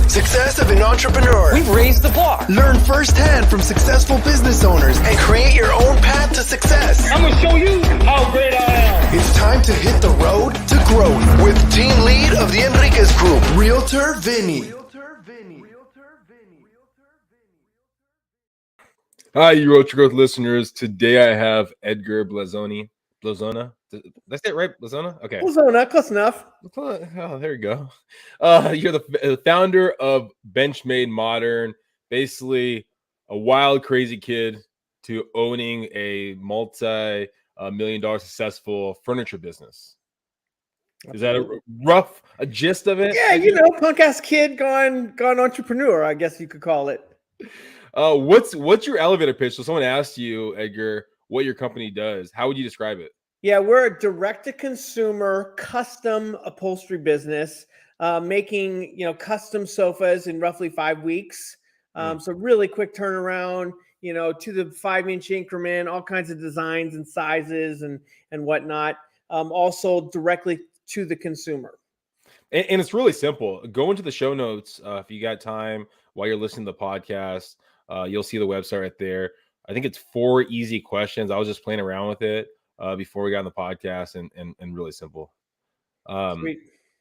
Success of an entrepreneur. We've raised the bar. Learn firsthand from successful business owners and create your own path to success. I'm going to show you how great I am. It's time to hit the road to growth with team lead of the Enriquez Group, Realtor Vinny. Hi, you Realtor Growth listeners. Today I have Edgar Blazona. Did I say it right? Blazona? Okay. Blazona, close enough. Oh, there you go. You're the founder of BenchMade Modern, basically a wild, crazy kid to owning a multi-million-dollar successful furniture business. Is that a gist of it? Yeah, punk ass kid gone entrepreneur, I guess you could call it. What's your elevator pitch? So someone asked you, Edgar, what your company does. How would you describe it? Yeah, we're a direct-to-consumer custom upholstery business, making custom sofas in roughly 5 weeks. So really quick turnaround, to the 5-inch increment, all kinds of designs and sizes and whatnot. Also directly to the consumer. And it's really simple. Go into the show notes if you got time while you're listening to the podcast. You'll see the website right there. I think it's 4 easy questions. I was just playing around with it before we got on the podcast, and really simple.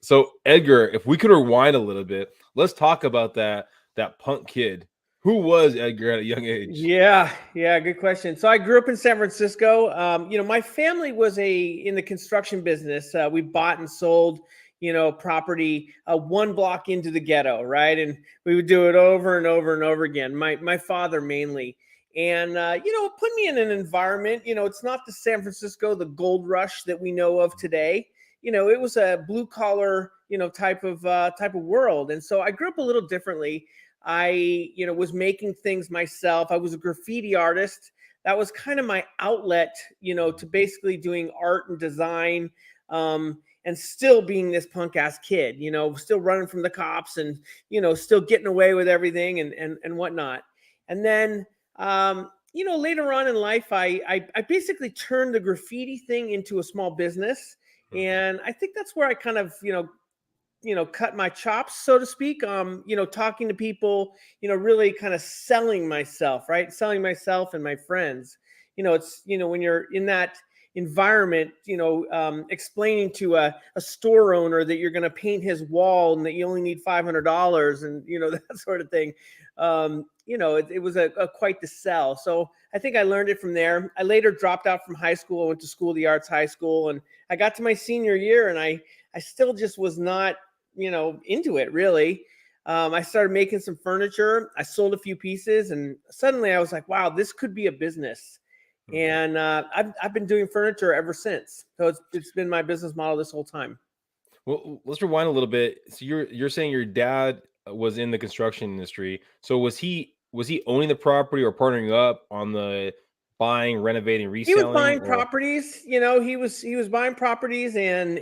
So Edgar, if we could rewind a little bit, let's talk about that punk kid. Who was Edgar at a young age? Yeah, good question. So I grew up in San Francisco. My family was in the construction business. We bought and sold property 1 block into the ghetto, right? And we would do it over and over and over again. My father mainly. And, it put me in an environment, it's not the San Francisco, the gold rush that we know of today. It was a blue collar, type of world. And so I grew up a little differently. I, was making things myself. I was a graffiti artist. That was kind of my outlet, to basically doing art and design, and still being this punk ass kid, still running from the cops and, still getting away with everything and whatnot. And then, later on in life, I basically turned the graffiti thing into a small business. And I think that's where I kind of, cut my chops, so to speak, talking to people, really kind of selling myself, right? Selling myself and my friends. It's, when you're in that environment, explaining to a store owner that you're going to paint his wall and that you only need $500 and, that sort of thing. It was a quite the sell. So I think I learned it from there. I later dropped out from high school. I went to School of the Arts High School, and I got to my senior year and I still just was not, into it really. I started making some furniture. I sold a few pieces and suddenly I was like, wow, this could be a business. And I've been doing furniture ever since. So it's been my business model this whole time. Well, let's rewind a little bit. So you're saying your dad was in the construction industry. So was he owning the property or partnering up on the buying, renovating, reselling? He was buying properties. He was buying properties and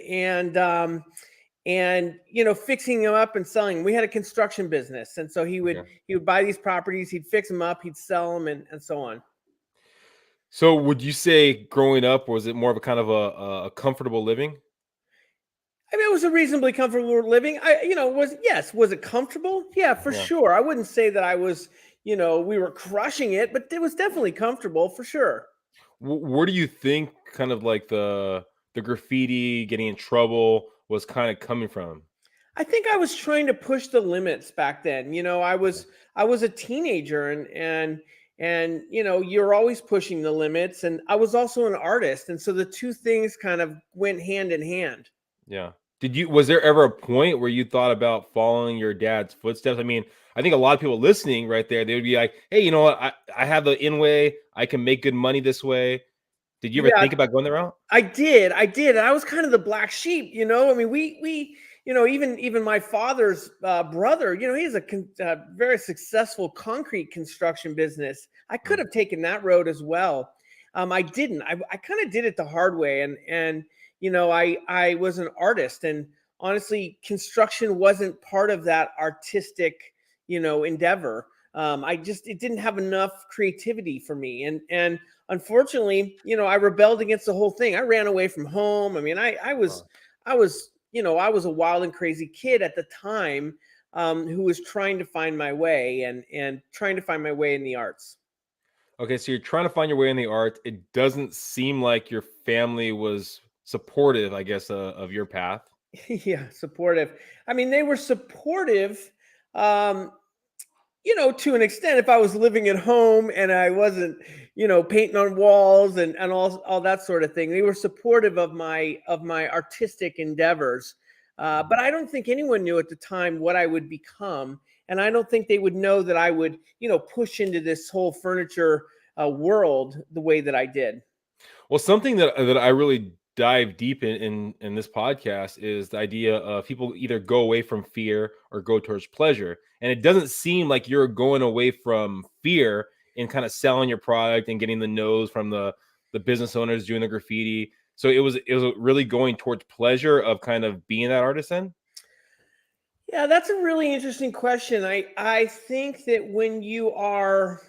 fixing them up and selling. We had a construction business, and so he would buy these properties, he'd fix them up, he'd sell them, and so on. So would you say growing up, was it more of a kind of a comfortable living? I mean, it was a reasonably comfortable living. Was it comfortable? Yeah, for sure. I wouldn't say that I was, we were crushing it, but it was definitely comfortable for sure. Where do you think kind of like the graffiti, getting in trouble was kind of coming from? I think I was trying to push the limits back then. I was a teenager and you're always pushing the limits, and I was also an artist, and so the two things kind of went hand in hand. Yeah. Was there ever a point where you thought about following your dad's footsteps? I mean, I think a lot of people listening right there, they would be like, hey, you know what? I have the in way. I can make good money this way. Did you ever think about going the route? I did. And I was kind of the black sheep, I mean, we even my father's brother, he has a very successful concrete construction business. I could have taken that road as well. I didn't. I kind of did it the hard way. And I was an artist, and honestly, construction wasn't part of that artistic, endeavor. It didn't have enough creativity for me. And unfortunately, I rebelled against the whole thing. I ran away from home. I mean, I was a wild and crazy kid at the time. who was trying to find my way and trying to find my way in the arts. Okay, so you're trying to find your way in the art. It doesn't seem like your family was supportive, I guess, of your path. Yeah, supportive. I mean, they were supportive, um, to an extent. If I was living at home and I wasn't, painting on walls and all that sort of thing, they were supportive of my artistic endeavors. But I don't think anyone knew at the time what I would become, and I don't think they would know that I would, push into this whole furniture world the way that I did. Well, something that I really dive deep in this podcast is the idea of people either go away from fear or go towards pleasure. And it doesn't seem like you're going away from fear and kind of selling your product and getting the no's from the business owners doing the graffiti. So it was really going towards pleasure of kind of being that artisan. Yeah, that's a really interesting question. I think that when you are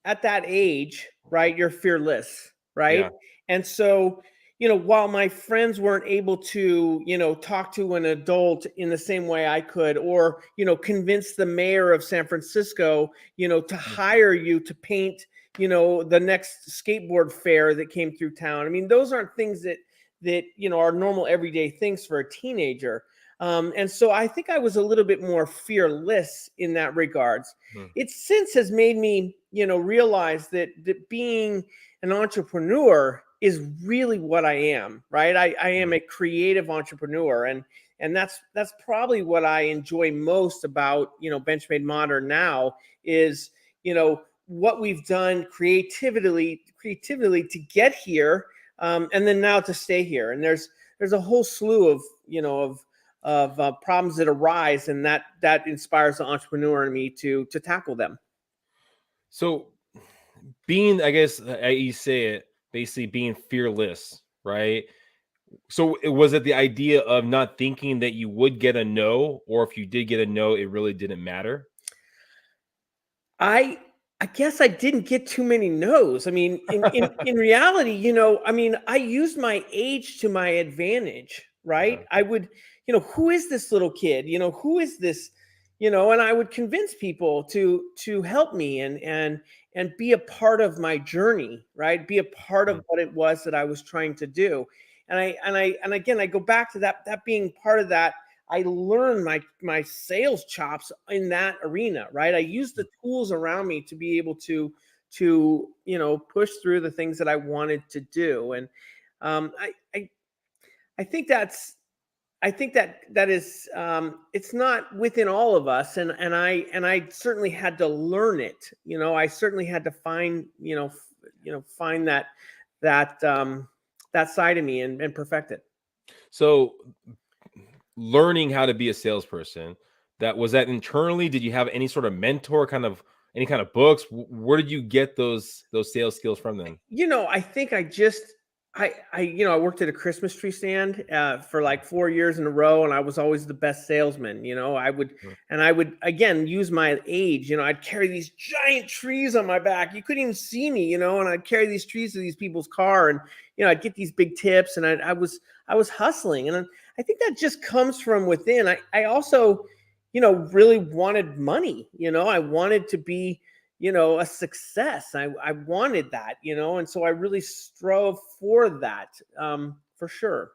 at that age, right, you're fearless, right? Yeah. And so, while my friends weren't able to, talk to an adult in the same way I could, or, convince the mayor of San Francisco, to hire you to paint, the next skateboard fair that came through town. I mean, those aren't things that are normal everyday things for a teenager. And so I think I was a little bit more fearless in that regards. Mhm. It since has made me, realize that being an entrepreneur is really what I am, right? I am a creative entrepreneur, and that's probably what I enjoy most about, BenchMade Modern now is, what we've done creatively to get here, and then now to stay here. And there's a whole slew of, problems that arise, and that inspires the entrepreneur in me to tackle them. So being, I guess, you say it, basically being fearless, right? So was it the idea of not thinking that you would get a no, or if you did get a no, it really didn't matter? I I guess I didn't get too many no's. I mean, in reality, I mean, I used my age to my advantage, right? Uh-huh. I would, who is this little kid? Who is this? And I would convince people to help me and be a part of my journey, right? Be a part of Mm. what it was that I was trying to do. And again, I go back to that being part of that. I learned my sales chops in that arena, right? I used the tools around me to be able to push through the things that I wanted to do. And um, I, I I think that is, it's not within all of us, and I certainly had to learn it. I certainly had to find find that side of me and perfect it. So learning how to be a salesperson, that was that internally? Did you have any sort of mentor, kind of any kind of books? Where did you get those sales skills from then? I think I worked at a Christmas tree stand for like 4 years in a row, and I was always the best salesman. Mm. I would again use my age. I'd carry these giant trees on my back. You couldn't even see me, and I'd carry these trees to these people's car, and I'd get these big tips, and I was hustling, and I think that just comes from within. I also, really wanted money. I wanted to be a success. I wanted that, and so I really strove for that, for sure.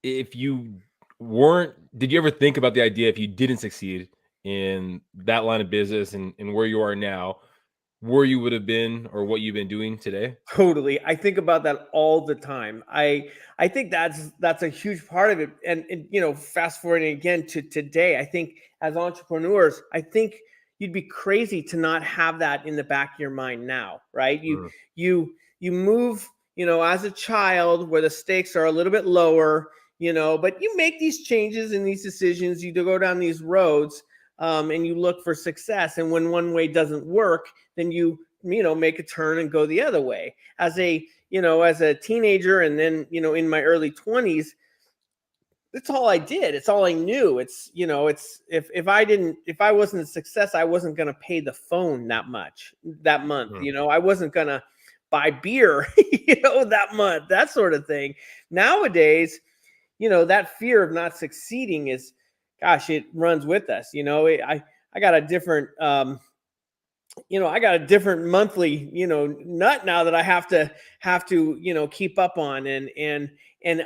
If you weren't, did you ever think about the idea if you didn't succeed in that line of business and where you are now, where you would have been or what you've been doing today? Totally. I think about that all the time. I think that's a huge part of it. And fast forwarding again to today, I think as entrepreneurs, I think you'd be crazy to not have that in the back of your mind now, right? You Mm. you move, as a child where the stakes are a little bit lower, but you make these changes and these decisions, you go down these roads, and you look for success. And when one way doesn't work, then you make a turn and go the other way. As a teenager, and then in my early 20s, that's all I did. It's all I knew. It's if I wasn't a success, I wasn't going to pay the phone that much that month. Mm. I wasn't going to buy beer, that month, that sort of thing. Nowadays, that fear of not succeeding is gosh, it runs with us. I got a different, I got a different monthly, nut now that I have to, keep up on, and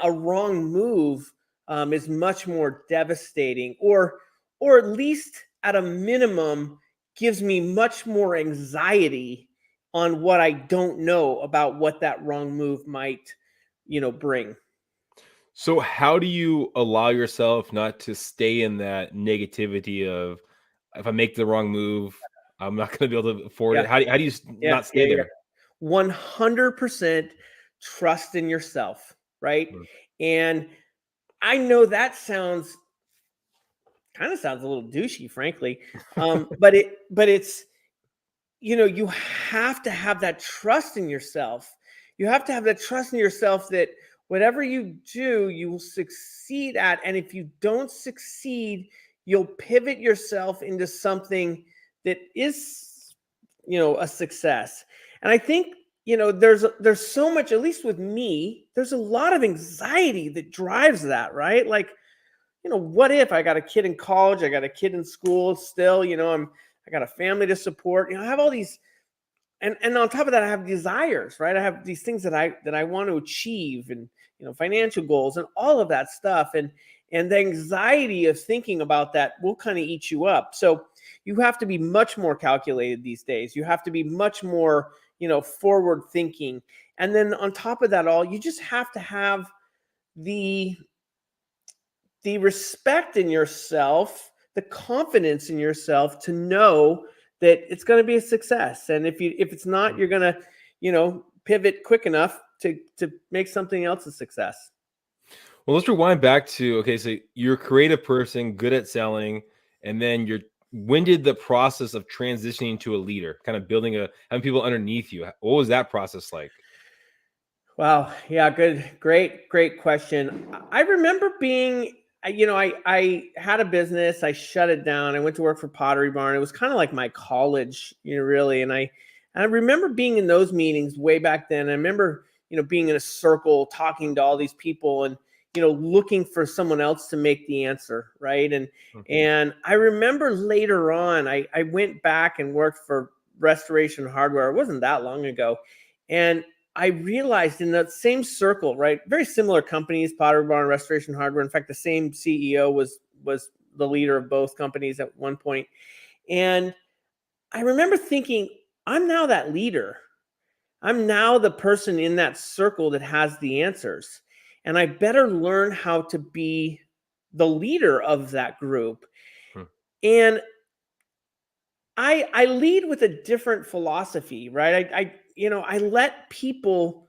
a wrong move is much more devastating, or at least at a minimum gives me much more anxiety on what I don't know about what that wrong move might, bring. So how do you allow yourself not to stay in that negativity of, if I make the wrong move, I'm not going to be able to afford Yeah. it? How do you Yeah. not stay Yeah. Yeah. there? 100% trust in yourself. Right. Mm. And I know that sounds a little douchey, frankly. But it's, you have to have that trust in yourself. You have to have that trust in yourself that whatever you do, you will succeed at. And if you don't succeed, you'll pivot yourself into something that is, a success. And I think, there's so much, at least with me, there's a lot of anxiety that drives that, right? Like, what if I got a kid in college, I got a kid in school still, I got a family to support, I have all these, and on top of that, I have desires, right? I have these things that I want to achieve, and, financial goals and all of that stuff. And the anxiety of thinking about that will kind of eat you up. So you have to be much more calculated these days. You have to be much more, forward thinking. And then on top of that all, you just have to have the respect in yourself, the confidence in yourself to know that it's going to be a success. And if it's not, you're going to, pivot quick enough to make something else a success. Well, let's rewind back to, okay, so you're a creative person, good at selling, and then when did the process of transitioning to a leader, kind of having people underneath you, what was that process like? Wow. Yeah. Great question. I remember being, I had a business. I shut it down. I went to work for Pottery Barn. It was kind of like my college, really. And I remember being in those meetings way back then. I remember, being in a circle, talking to all these people, and, looking for someone else to make the answer. Right. And I remember later on, I went back and worked for Restoration Hardware. It wasn't that long ago. And I realized in that same circle, right? Very similar companies, Pottery Barn, Restoration Hardware. In fact, the same CEO was the leader of both companies at one point. And I remember thinking, I'm now that leader. I'm now the person in that circle that has the answers. And I better learn how to be the leader of that group. Hmm. And I lead with a different philosophy, right? I let people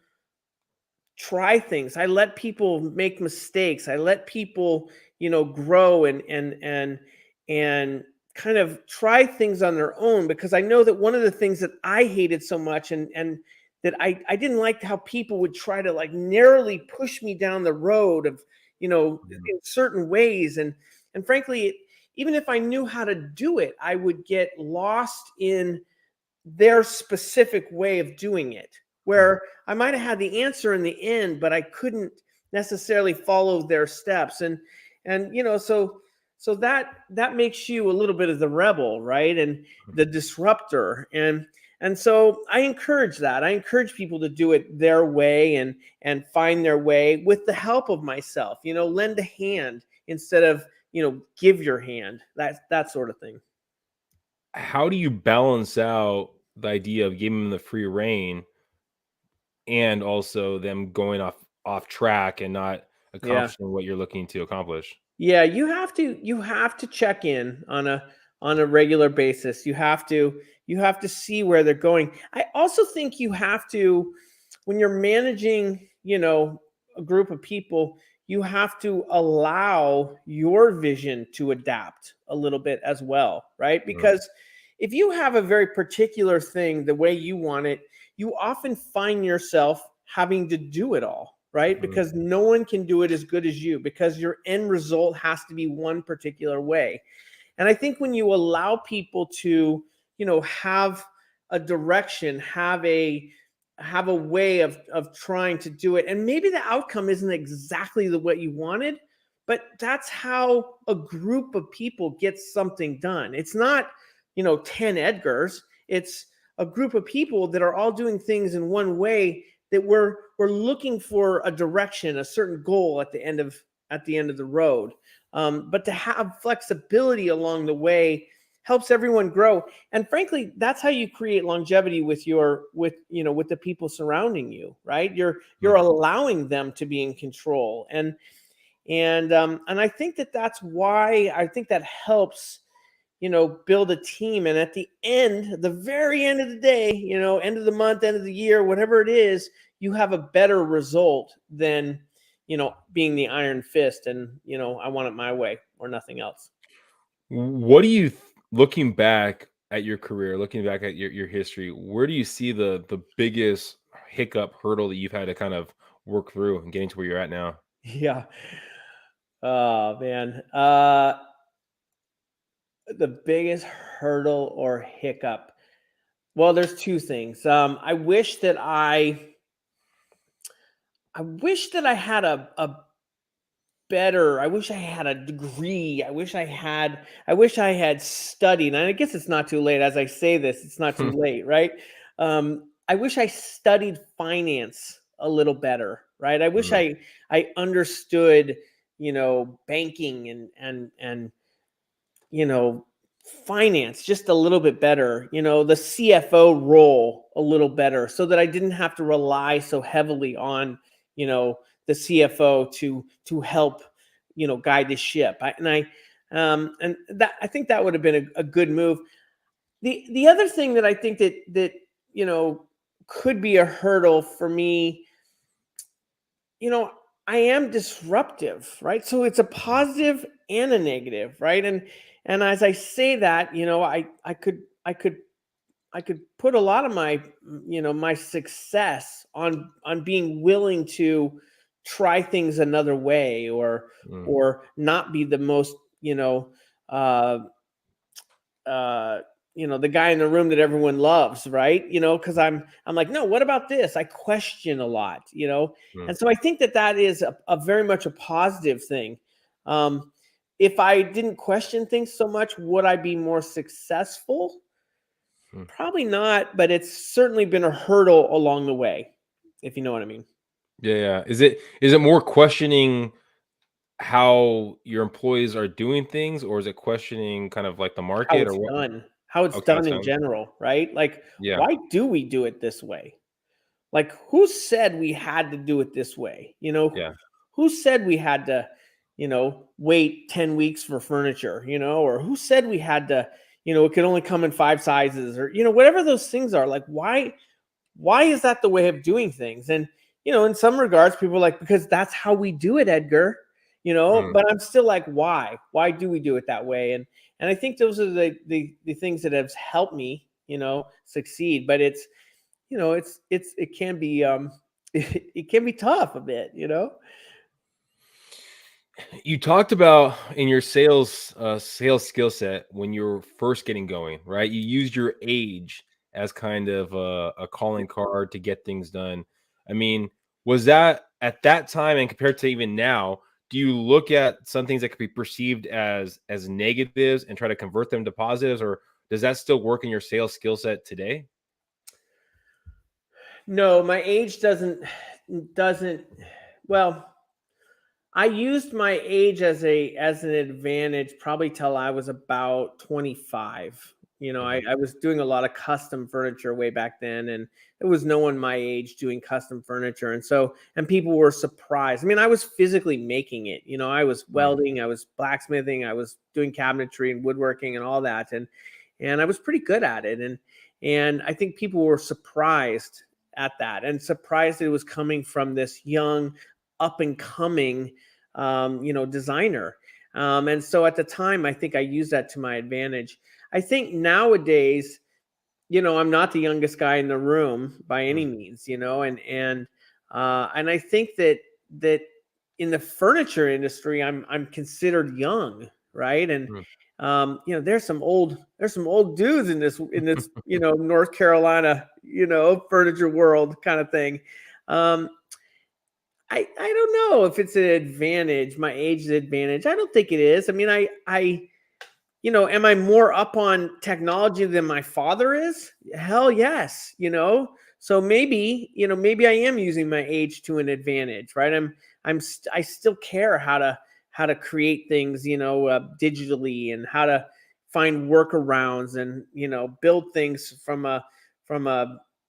try things. I let people make mistakes. I let people, grow and kind of try things on their own, because I know that one of the things that I hated so much, and that I didn't like how people would try to like narrowly push me down the road of, in certain ways. And frankly, even if I knew how to do it, I would get lost in their specific way of doing it, where I might have had the answer in the end, but I couldn't necessarily follow their steps. So that makes you a little bit of the rebel, right? And the disruptor. And so I encourage that. I encourage people to do it their way, and find their way with the help of myself, lend a hand instead of, give your hand, that sort of thing. How do you balance out the idea of giving them the free reign and also them going off track and not Yeah. accomplishing what you're looking to accomplish? Yeah, you have to check in on a regular basis. You have to see where they're going. I also think you have to, when you're managing, a group of people, you have to allow your vision to adapt a little bit as well, right? Mm. Because if you have a very particular thing the way you want it, you often find yourself having to do it all, right? Mhm. Because no one can do it as good as you, because your end result has to be one particular way. And I think when you allow people to, have a direction, have a way of trying to do it, and maybe the outcome isn't exactly the what you wanted, but that's how a group of people gets something done. It's not, 10 Edgars. It's a group of people that are all doing things in one way, that we're looking for a direction, a certain goal at the end of the road. But to have flexibility along the way helps everyone grow. And frankly, that's how you create longevity with the people surrounding you, right? You're allowing them to be in control. And I think that's why I think that helps, build a team. And at the very end of the day, end of the month, end of the year, whatever it is, you have a better result than, being the iron fist and, I want it my way or nothing else. What do you, looking back at your career, looking back at your history, where do you see the biggest hiccup, hurdle that you've had to kind of work through and getting to where you're at now? Yeah. Oh man. The biggest hurdle or hiccup. Well, there's two things. I wish that I had a better, I wish I had a degree. I wish I had studied. And I guess it's not too late. As I say this, it's not too late, right? I wish I studied finance a little better, right? I wish I understood, banking and finance just a little bit better, the CFO role a little better, so that I didn't have to rely so heavily on, the CFO to help, guide the ship. I think that would have been a good move. The other thing that I think that could be a hurdle for me, I am disruptive, right? So it's a positive and a negative, right? And as I say that, I could put a lot of my, my success on being willing to try things another way, or not be the most, the guy in the room that everyone loves, right? Because I'm like, no, what about this? I question a lot, and so I think that is a very much a positive thing. If I didn't question things so much, would I be more successful? Probably not, but it's certainly been a hurdle along the way, if you know what I mean. Yeah. Is it more questioning how your employees are doing things, or is it questioning kind of like the How market, or it's what? done, how it's Okay, done that's in done. general, right? Like, Yeah. why do we do it this way? Like, who said we had to do it this way? Yeah. Who said we had to, wait 10 weeks for furniture, or who said we had to, it could only come in 5 sizes, or, whatever those things are. Like, why is that the way of doing things? And, in some regards, people are like, because that's how we do it, Edgar, but I'm still like, why do we do it that way? And I think those are the things that have helped me, succeed. But it's, it can be, it can be tough a bit, You talked about in your sales skill set when you were first getting going, right? You used your age as kind of a calling card to get things done. I mean, was that at that time, and compared to even now, do you look at some things that could be perceived as negatives and try to convert them to positives, or does that still work in your sales skill set today? No, my age doesn't. Well, I used my age as an advantage probably till I was about 25. I was doing a lot of custom furniture way back then, and there was no one my age doing custom furniture. And people were surprised. I mean, I was physically making it. I was welding, I was blacksmithing, I was doing cabinetry and woodworking and all that. And I was pretty good at it. And I think people were surprised at that, and surprised it was coming from this young, up and coming, designer. And so at the time, I think I used that to my advantage. I think nowadays, I'm not the youngest guy in the room by any means, and I think that in the furniture industry, I'm considered young, right? And there's some old dudes in this North Carolina, furniture world kind of thing. I don't know if it's an advantage. My age is an advantage. I don't think it is. I mean, am I more up on technology than my father is? Hell yes, So maybe I am using my age to an advantage, right? I still care how to create things, digitally, and how to find workarounds, and build things from a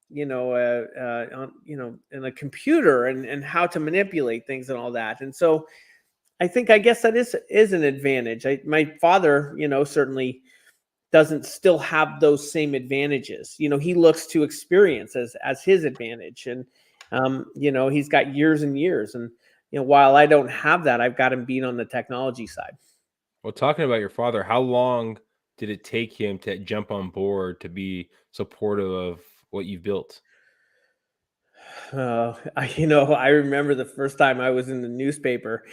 in a computer, and how to manipulate things and all that. And so I guess that is an advantage. My father, certainly doesn't still have those same advantages. He looks to experience as his advantage, and he's got years and years. And while I don't have that, I've got him beat on the technology side. Well, talking about your father, how long did it take him to jump on board to be supportive of what you've built? I remember the first time I was in the newspaper,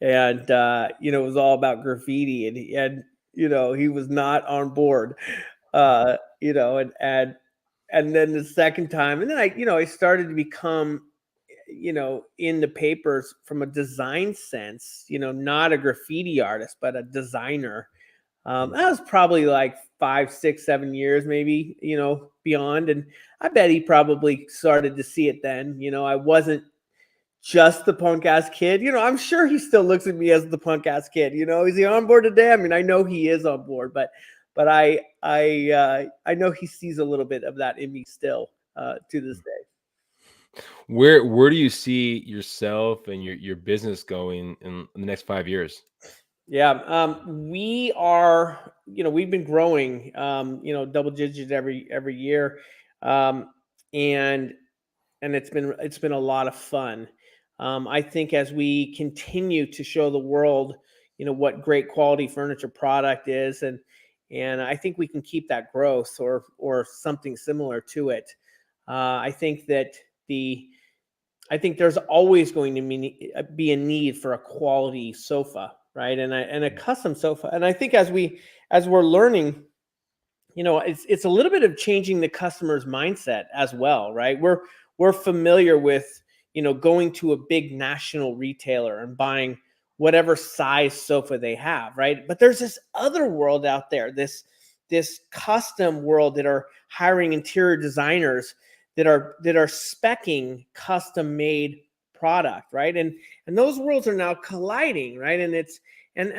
and it was all about graffiti, and he was not on board. And then the second time, and then I started to become, in the papers from a design sense, not a graffiti artist, but a designer. That was probably like 5, 6, 7 years, maybe, beyond. And I bet he probably started to see it then. I wasn't just the punk ass kid. I'm sure he still looks at me as the punk ass kid. Is he on board today? I mean, I know he is on board, but I know he sees a little bit of that in me still, to this day. Where do you see yourself and your business going in the next 5 years? Yeah, we've been growing, double digits every year, um, and it's been a lot of fun. I think as we continue to show the world, what great quality furniture product is, and I think we can keep that growth, or something similar to it. I think that I think there's always going to be a need for a quality sofa, right? And a custom sofa. And I think as we're learning, it's a little bit of changing the customer's mindset as well, right? We're familiar with, going to a big national retailer and buying whatever size sofa they have, right? But there's this other world out there, this custom world, that are hiring interior designers that are speccing custom made product, right? And those worlds are now colliding, right? And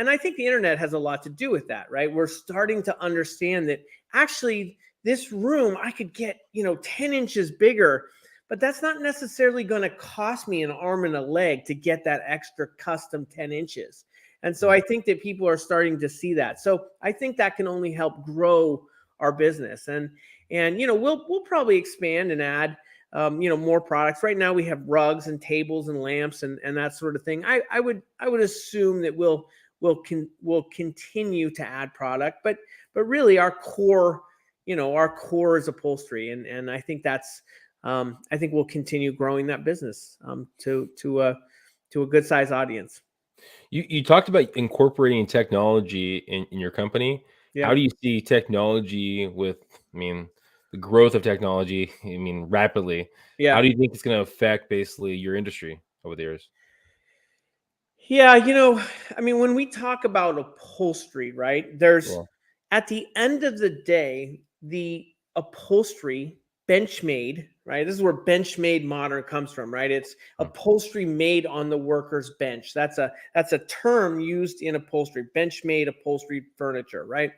I think the internet has a lot to do with that, right? We're starting to understand that actually this room I could get 10 inches bigger, but that's not necessarily going to cost me an arm and a leg to get that extra custom 10 inches. And so I think that people are starting to see that. So I think that can only help grow our business. And we'll probably expand and add more products. Right now we have rugs and tables and lamps and that sort of thing. I would assume that we'll continue to add product, but really our core is upholstery, and I think I think we'll continue growing that business to a good size audience. You talked about incorporating technology in your company. Yeah. How do you see technology the growth of technology, rapidly? Yeah. How do you think it's going to affect basically your industry over the years? Yeah, I mean, when we talk about upholstery, right, Yeah. at the end of the day, the upholstery, BenchMade, right? This is where BenchMade Modern comes from, right? It's upholstery made on the worker's bench. That's a term used in upholstery, BenchMade upholstery furniture, right?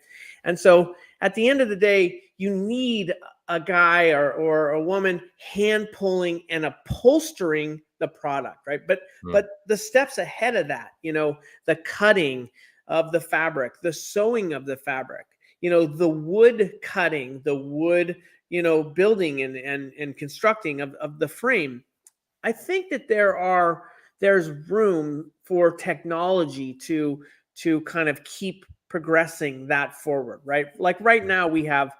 And so at the end of the day, you need a guy or a woman hand pulling and upholstering the product, right? But the steps ahead of that, the cutting of the fabric, the sewing of the fabric, the wood cutting, the wood, building and constructing of the frame. I think that there's room for technology to kind of keep progressing that forward, right? Like right now we have,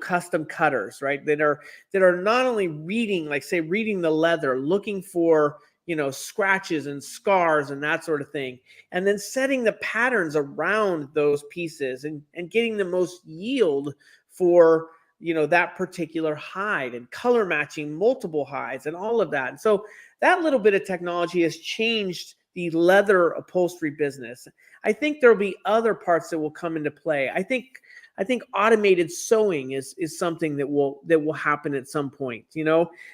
custom cutters, right? That are not only reading the leather, looking for, scratches and scars and that sort of thing, and then setting the patterns around those pieces and getting the most yield for that particular hide and color matching multiple hides and all of that. And so that little bit of technology has changed the leather upholstery business. I think there'll be other parts that will come into play. I think automated sewing is something that will happen at some point.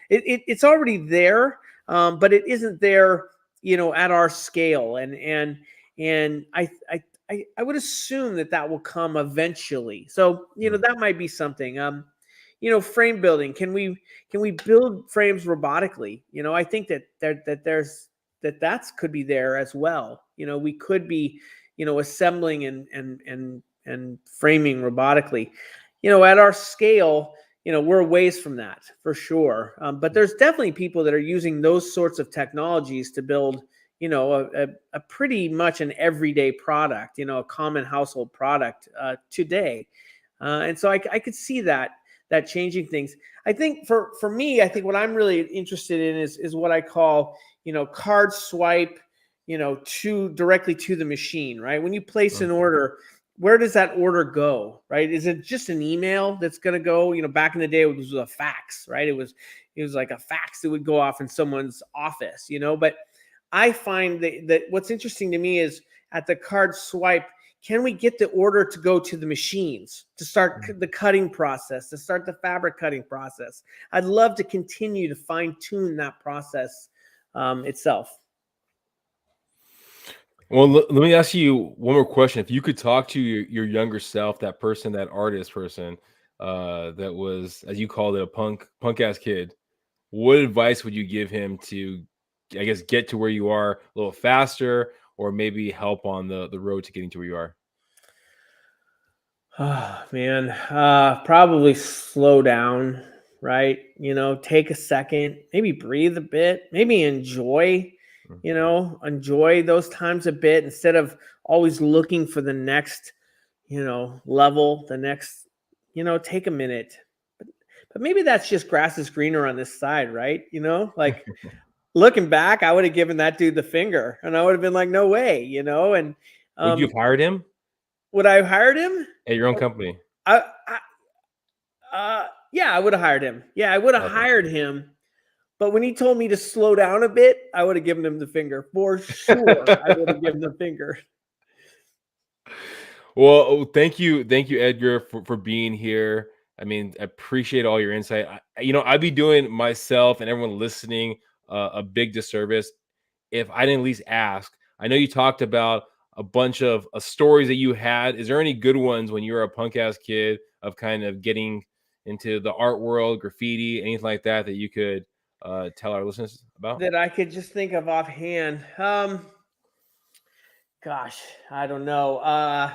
It's already there, but it isn't there, at our scale. And I would assume that will come eventually. So, that might be something. Frame building. Can we build frames robotically? I think that could be there as well. We could be, assembling and framing robotically. At our scale, we're a ways from that for sure. But there's definitely people that are using those sorts of technologies to build, a pretty much an everyday product, a common household product today. And so I could see that changing things. I think for me, I think what I'm really interested in is what I call, card swipe, directly to the machine, right? When you place an order, where does that order go, right? Is it just an email that's going to go? Back in the day, it was a fax, right? It was like a fax that would go off in someone's office, But I find that what's interesting to me is at the card swipe, can we get the order to go to the machines to start the cutting process, to start the fabric cutting process? I'd love to continue to fine tune that process itself. Well, let me ask you one more question. If you could talk to your younger self, that person, that artist person, that was, as you called it, a punk ass kid, what advice would you give him to, I guess, get to where you are a little faster, or maybe help on the road to getting to where you are? Oh man, probably slow down, right? Take a second, maybe breathe a bit, maybe enjoy those times a bit instead of always looking for the next, level, the next, take a minute. But maybe that's just grass is greener on this side, right? Like looking back, I would have given that dude the finger and I would have been like, no way, and Would you have hired him would I have hired him at your own company? Yeah, I would have hired him. Yeah, I would have hired him. But when he told me to slow down a bit, I would have given him the finger for sure. I would have given the finger. Well, thank you, Edgar, for being here. I mean, I appreciate all your insight. I'd be doing myself and everyone listening a big disservice if I didn't at least ask. I know you talked about a bunch of stories that you had. Is there any good ones when you were a punk ass kid of kind of getting into the art world, graffiti, anything like that you could tell our listeners about? That I could just think of offhand. Gosh, I don't know. I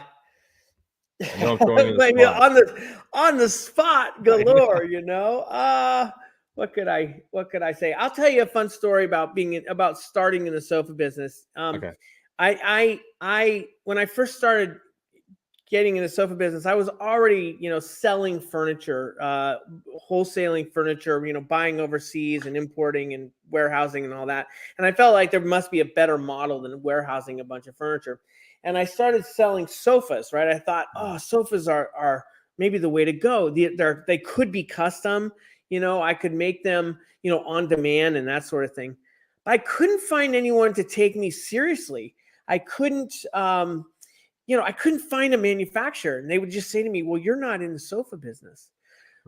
know I'm throwing you Maybe on the spot. on the spot galore, What could I say? I'll tell you a fun story about starting in the sofa business. Okay. I when I first started getting in the sofa business, I was already, selling furniture, wholesaling furniture, buying overseas and importing and warehousing and all that. And I felt like there must be a better model than warehousing a bunch of furniture. And I started selling sofas, right? I thought, sofas are maybe the way to go. They could be custom, I could make them, on demand and that sort of thing. But I couldn't find anyone to take me seriously. I couldn't find a manufacturer, and they would just say to me, well, you're not in the sofa business.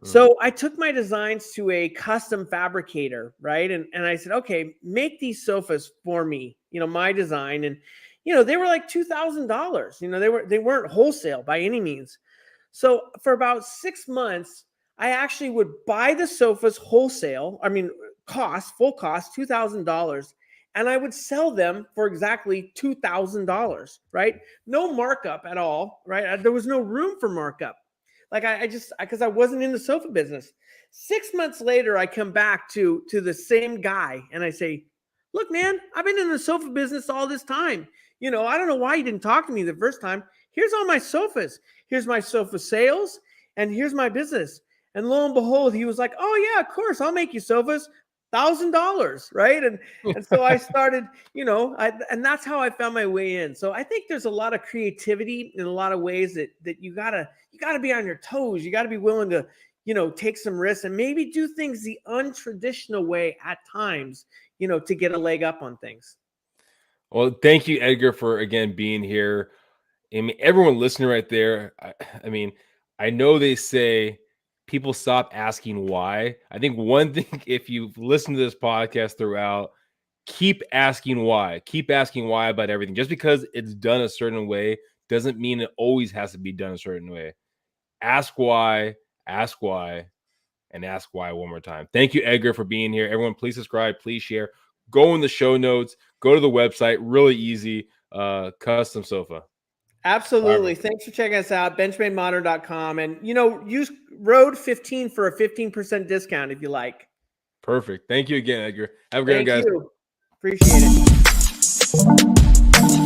So I took my designs to a custom fabricator, right? And I said, okay, make these sofas for me, my design. And, they were like $2,000, they weren't wholesale by any means. So for about 6 months, I actually would buy the sofas wholesale. I mean, full cost, $2,000. And I would sell them for exactly $2,000, right? No markup at all, right? There was no room for markup. Like because I wasn't in the sofa business. 6 months later, I come back to the same guy and I say, look, man, I've been in the sofa business all this time. I don't know why you didn't talk to me the first time. Here's all my sofas. Here's my sofa sales and here's my business. And lo and behold, he was like, oh yeah, of course, I'll make you sofas. $1,000, right? And so I started, and that's how I found my way in. So I think there's a lot of creativity in a lot of ways that you gotta be on your toes. You gotta be willing to, take some risks and maybe do things the untraditional way at times, to get a leg up on things. Well, thank you, Edgar, for again being here. I mean, everyone listening right there. I mean, I know they say people stop asking why. I think one thing, if you've listened to this podcast throughout, keep asking why. Keep asking why about everything. Just because it's done a certain way doesn't mean it always has to be done a certain way. Ask why, and ask why one more time. Thank you, Edgar, for being here. Everyone, please subscribe, please share. Go in the show notes, go to the website, really easy. Custom sofa. Absolutely. Thanks for checking us out, benchmademodern.com. And, use Road 15 for a 15% discount if you like. Perfect. Thank you again, Edgar. Have a great one, guys. Thank you. Appreciate it.